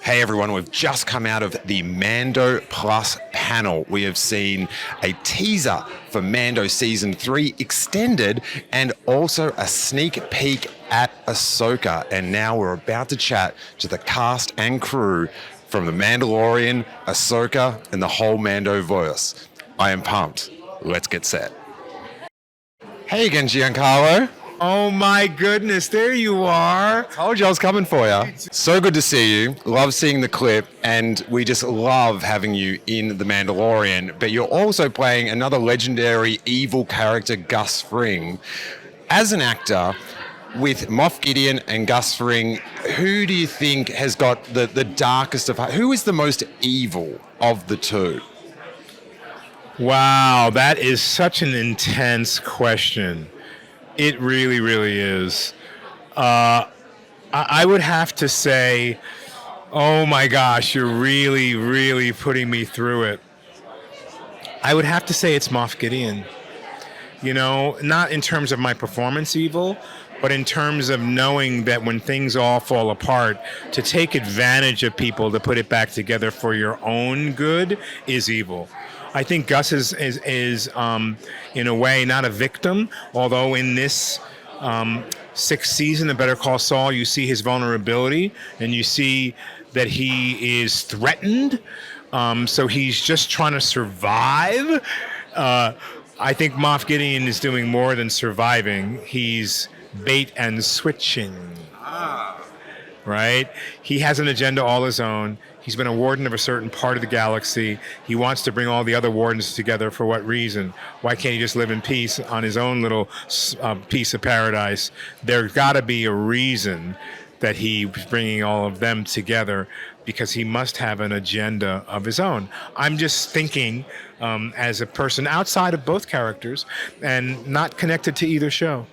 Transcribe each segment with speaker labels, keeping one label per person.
Speaker 1: Hey everyone, we've just come out of the Mando Plus panel. We have seen a teaser for Mando Season 3 Extended and also a sneak peek at Ahsoka. And now we're about to chat to the cast and crew from The Mandalorian, Ahsoka, and the whole Mando-verse. I am pumped. Let's get set. Hey again, Giancarlo.
Speaker 2: Oh my goodness, there you are.
Speaker 1: Told you I was coming for you. So good to see you. Love seeing the clip, and we just love having you in The Mandalorian. But you're also playing another legendary evil character, Gus Fring. As an actor, with Moff Gideon and Gus Fring, who do you think has got the darkest of heart? Who is the most evil of the two?
Speaker 2: Wow, that is such an intense question. It really, really is. I would have to say, oh my gosh, you're really, really putting me through it. I would have to say it's Moff Gideon. You know, not in terms of my performance evil, but in terms of knowing that when things all fall apart, to take advantage of people to put it back together for your own good is evil. I think Gus is in a way not a victim, although in this sixth season of Better Call Saul, you see his vulnerability and you see that he is threatened. So he's just trying to survive. I think Moff Gideon is doing more than surviving. He's bait and switching. Right? He has an agenda all his own. He's been a warden of a certain part of the galaxy. He wants to bring all the other wardens together. For what reason? Why can't he just live in peace on his own little piece of paradise? There's got to be a reason that he's bringing all of them together, because he must have an agenda of his own. I'm just thinking as a person outside of both characters and not connected to either show.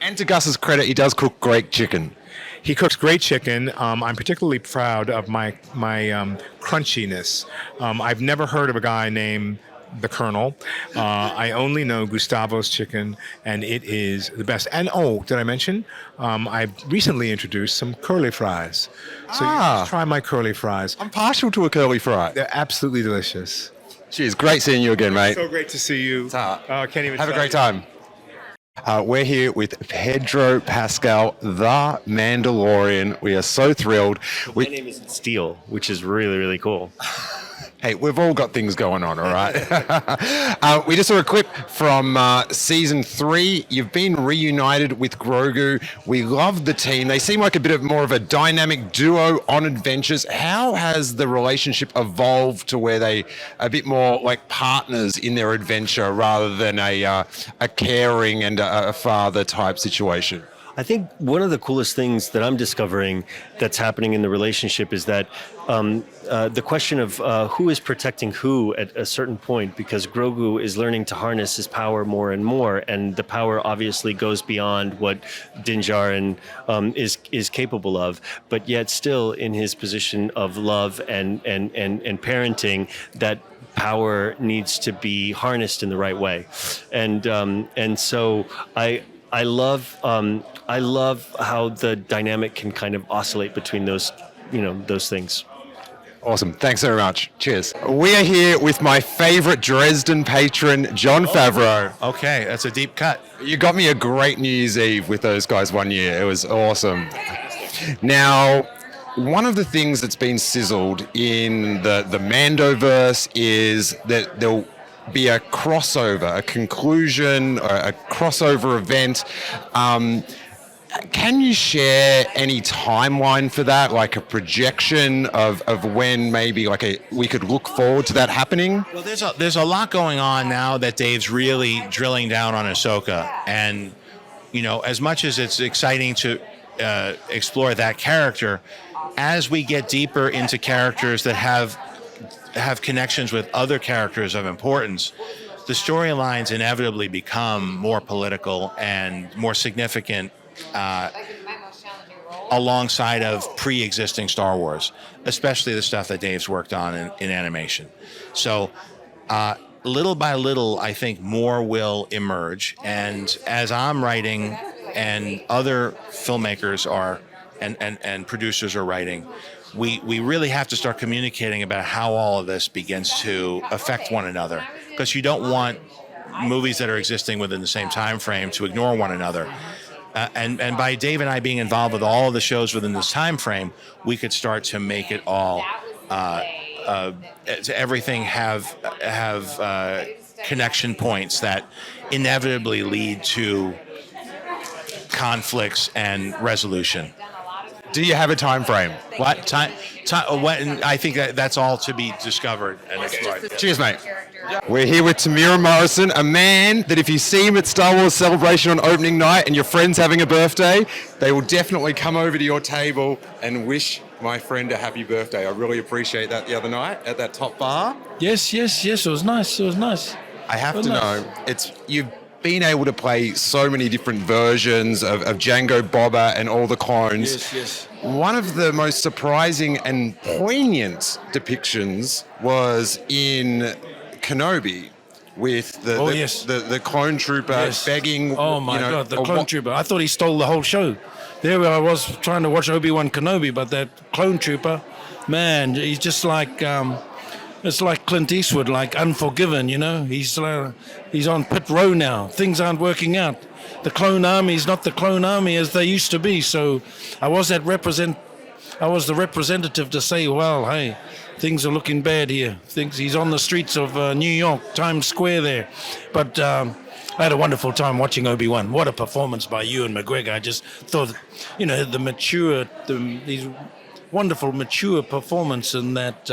Speaker 1: And to Gus's credit, he does cook great chicken.
Speaker 2: He cooks great chicken. I'm particularly proud of my crunchiness. I've never heard of a guy named the Colonel. I only know Gustavo's chicken, and it is the best. And did I mention? I recently introduced some curly fries. So you just try my curly fries.
Speaker 1: I'm partial to a curly fry.
Speaker 2: They're absolutely delicious.
Speaker 1: Cheers. Great seeing you again, mate.
Speaker 2: So great to see you. Can't even
Speaker 1: Have a great time. We're here with Pedro Pascal, the Mandalorian. We are so thrilled.
Speaker 3: My name is Steele, which is really, really cool.
Speaker 1: Hey, we've all got things going on, all right? We just saw a clip from Season 3. You've been reunited with Grogu. We love the team. They seem like a bit more of a dynamic duo on adventures. How has the relationship evolved to where they a bit more like partners in their adventure rather than a caring and a father type situation?
Speaker 3: I think one of the coolest things that I'm discovering that's happening in the relationship is that the question of who is protecting who at a certain point, because Grogu is learning to harness his power more and more, and the power obviously goes beyond what Din Djarin is capable of, but yet still in his position of love and parenting, that power needs to be harnessed in the right way, and so I love how the dynamic can kind of oscillate between those things.
Speaker 1: Awesome. Thanks very much. Cheers. We are here with my favorite Dresden patron, Jon Favreau.
Speaker 4: Okay, that's a deep cut.
Speaker 1: You got me a great New Year's Eve with those guys one year. It was awesome. Now, one of the things that's been sizzled in the Mandoverse is that there'll be a crossover, a conclusion, a crossover event. Can you share any timeline for that, like a projection of when maybe we could look forward to that happening?
Speaker 4: Well, there's a lot going on now that Dave's really drilling down on Ahsoka, and as much as it's exciting to explore that character, as we get deeper into characters that have connections with other characters of importance, the storylines inevitably become more political and more significant alongside of pre-existing Star Wars, especially the stuff that Dave's worked on in animation. So little by little, I think more will emerge. And as I'm writing and other filmmakers are and producers are writing, we really have to start communicating about how all of this begins to affect one another, because you don't want movies that are existing within the same time frame to ignore one another. And by Dave and I being involved with all of the shows within this time frame, we could start to make it all to everything have connection points that inevitably lead to conflicts and resolution.
Speaker 1: Do you have a time frame?
Speaker 4: What time? When, I think that's all to be discovered and explored.
Speaker 1: Cheers, mate. We're here with Temuera Morrison, a man that if you see him at Star Wars Celebration on opening night and your friend's having a birthday, they will definitely come over to your table and wish my friend a happy birthday. I really appreciate that the other night at that top bar.
Speaker 5: Yes. It was nice.
Speaker 1: I have to know, you've been able to play so many different versions of Jango, Boba, and all the clones.
Speaker 5: Yes.
Speaker 1: One of the most surprising and poignant depictions was in Kenobi with the clone trooper begging.
Speaker 5: Oh my God, the clone trooper! I thought he stole the whole show. There I was trying to watch Obi-Wan Kenobi, but that clone trooper, man, he's just like it's like Clint Eastwood, like Unforgiven. He's on pit row now. Things aren't working out. The clone army is not the clone army as they used to be. So I was the representative to say, well, hey, things are looking bad here. He's on the streets of New York, Times Square there. But I had a wonderful time watching Obi-Wan. What a performance by Ewan McGregor. I just thought, these wonderful mature performance in that,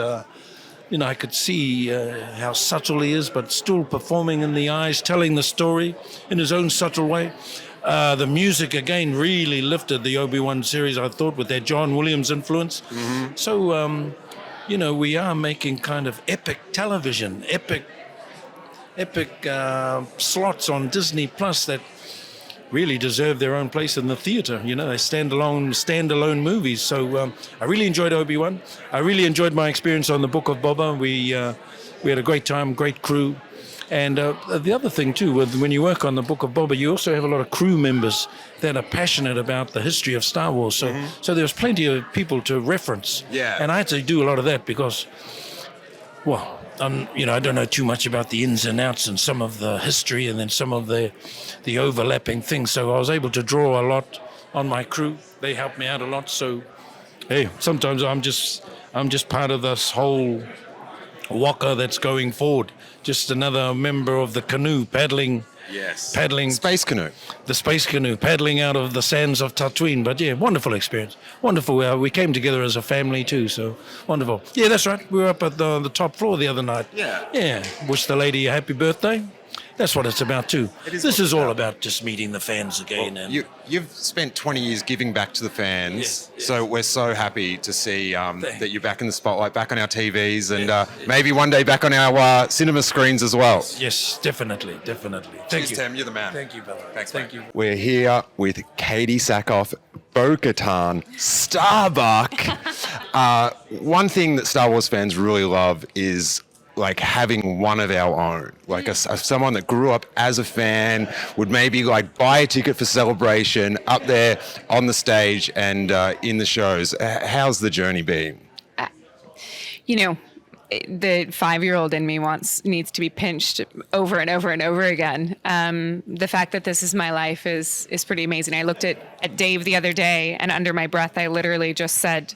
Speaker 5: I could see how subtle he is, but still performing in the eyes, telling the story in his own subtle way. The music, again, really lifted the Obi-Wan series, I thought, with that John Williams influence. Mm-hmm. So, we are making kind of epic television, epic slots on Disney Plus that really deserve their own place in the theater. They standalone movies. So I really enjoyed Obi-Wan. I really enjoyed my experience on the Book of Boba. We had a great time, great crew. And the other thing, too, when you work on the Book of Boba, you also have a lot of crew members that are passionate about the history of Star Wars. So there's plenty of people to reference.
Speaker 1: Yeah.
Speaker 5: And I had to do a lot of that because, I don't know too much about the ins and outs and some of the history and then some of the overlapping things. So I was able to draw a lot on my crew. They helped me out a lot. So, hey, sometimes I'm just part of this whole waka that's going forward. Just another member of the canoe paddling.
Speaker 1: Space canoe.
Speaker 5: The space canoe paddling out of the sands of Tatooine. But yeah, wonderful experience. Wonderful. We came together as a family too, so wonderful. Yeah, that's right. We were up at the top floor the other night. Yeah. Wish the lady a happy birthday. That's what it's about too. This is all about just meeting the fans again.
Speaker 1: Well, you've spent 20 years giving back to the fans, so we're so happy to see that you're back in the spotlight, back on our TVs, and maybe one day back on our cinema screens as well.
Speaker 5: Yes, definitely. Thank you.
Speaker 1: Tim, you're the man.
Speaker 5: Thank you, brother.
Speaker 1: Thanks,
Speaker 5: Thank
Speaker 1: mate.
Speaker 5: you.
Speaker 1: We're here with Katee Sackhoff, Bo-Katan, Starbuck. One thing that Star Wars fans really love is like having one of our own, like someone that grew up as a fan, would maybe like buy a ticket for Celebration, up there on the stage and in the shows. How's the journey been?
Speaker 6: The 5-year-old in me needs to be pinched over and over and over again. The fact that this is my life is pretty amazing. I looked at Dave the other day, and under my breath, I literally just said,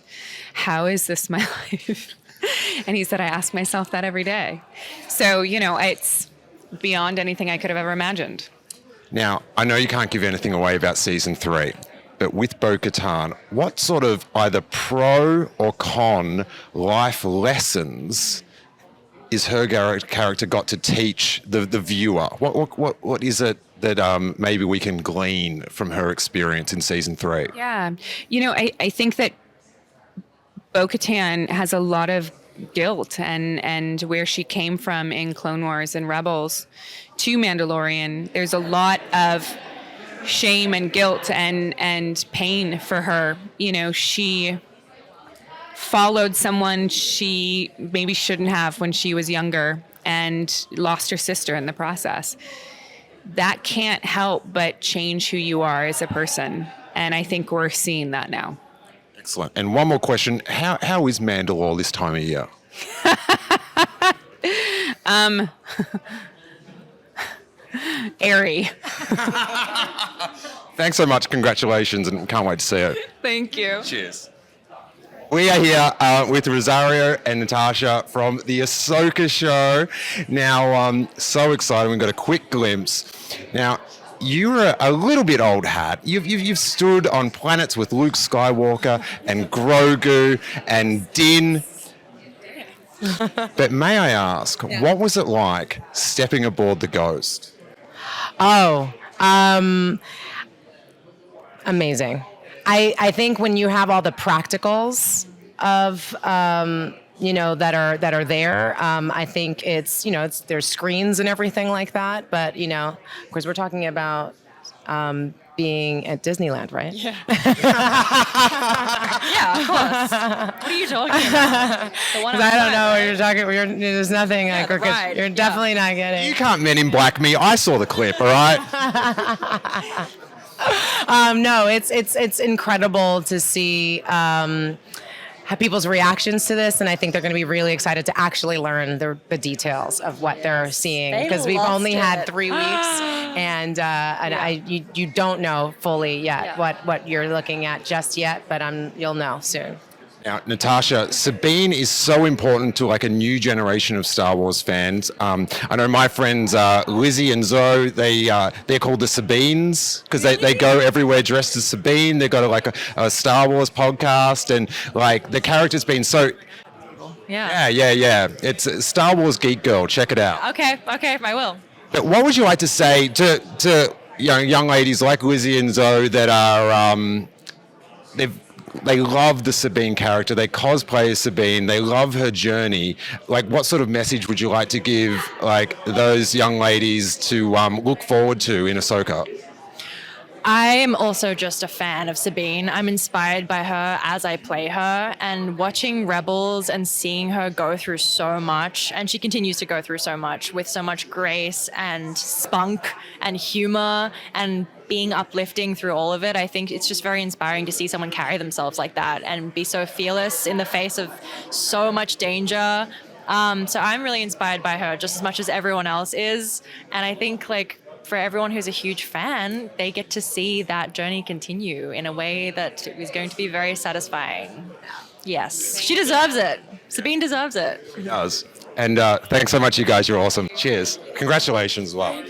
Speaker 6: "How is this my life?" And he said, "I ask myself that every day." So, it's beyond anything I could have ever imagined.
Speaker 1: Now, I know you can't give anything away about season 3, but with Bo-Katan, what sort of either pro or con life lessons is her character got to teach the viewer? What is it that maybe we can glean from her experience in season 3?
Speaker 6: Yeah. I think that Bo-Katan has a lot of guilt and where she came from in Clone Wars and Rebels to Mandalorian. There's a lot of shame and guilt and pain for her. She followed someone she maybe shouldn't have when she was younger and lost her sister in the process. That can't help but change who you are as a person. And I think we're seeing that now.
Speaker 1: Excellent. And one more question. How is Mandalore this time of year?
Speaker 6: Airy.
Speaker 1: Thanks so much. Congratulations, and can't wait to see it.
Speaker 6: Thank you.
Speaker 1: Cheers. We are here with Rosario and Natasha from the Ahsoka show. Now, so excited. We've got a quick glimpse. Now, you're a little bit old hat. You've stood on planets with Luke Skywalker and Grogu and Din. But may I ask, what was it like stepping aboard the Ghost?
Speaker 7: Oh, amazing. I think when you have all the practicals of that are there, I think it's there's screens and everything like that. But of course, we're talking about being at Disneyland, right?
Speaker 8: Yeah. Yeah, of course. What are you talking about? The one
Speaker 7: I don't
Speaker 8: outside,
Speaker 7: know what
Speaker 8: right?
Speaker 7: you're talking. There's nothing.
Speaker 8: Yeah,
Speaker 7: like
Speaker 8: the
Speaker 7: we're
Speaker 8: ride,
Speaker 7: you're
Speaker 8: yeah.
Speaker 7: definitely not getting.
Speaker 1: You can't Men in Black me. I saw the clip, all right?
Speaker 7: No, it's incredible to see how people's reactions to this, and I think they're going to be really excited to actually learn the details of what they're seeing,
Speaker 8: They
Speaker 7: because we've
Speaker 8: lost
Speaker 7: only had
Speaker 8: it.
Speaker 7: 3 weeks, and you don't know fully yet what you're looking at just yet, but you'll know soon.
Speaker 1: Now, Natasha, Sabine is so important to like a new generation of Star Wars fans. I know my friends Lizzie and Zoe, they're called the Sabines because they go everywhere dressed as Sabine. They've got a Star Wars podcast, and like the character's been so...
Speaker 8: Yeah.
Speaker 1: Yeah. It's Star Wars Geek Girl. Check it out.
Speaker 8: Okay, I will.
Speaker 1: But what would you like to say to young ladies like Lizzie and Zoe that are... They love the Sabine character. They cosplay as Sabine. They love her journey. Like, what sort of message would you like to give, like, those young ladies to look forward to in Ahsoka?
Speaker 8: I am also just a fan of Sabine. I'm inspired by her as I play her, and watching Rebels and seeing her go through so much, and she continues to go through so much with so much grace and spunk and humor and being uplifting through all of it. I think it's just very inspiring to see someone carry themselves like that and be so fearless in the face of so much danger. So I'm really inspired by her just as much as everyone else is. And I think for everyone who's a huge fan, they get to see that journey continue in a way that is going to be very satisfying. Yes, she deserves it. Sabine deserves it.
Speaker 1: She does. And thanks so much, you guys. You're awesome. Cheers. Congratulations as well.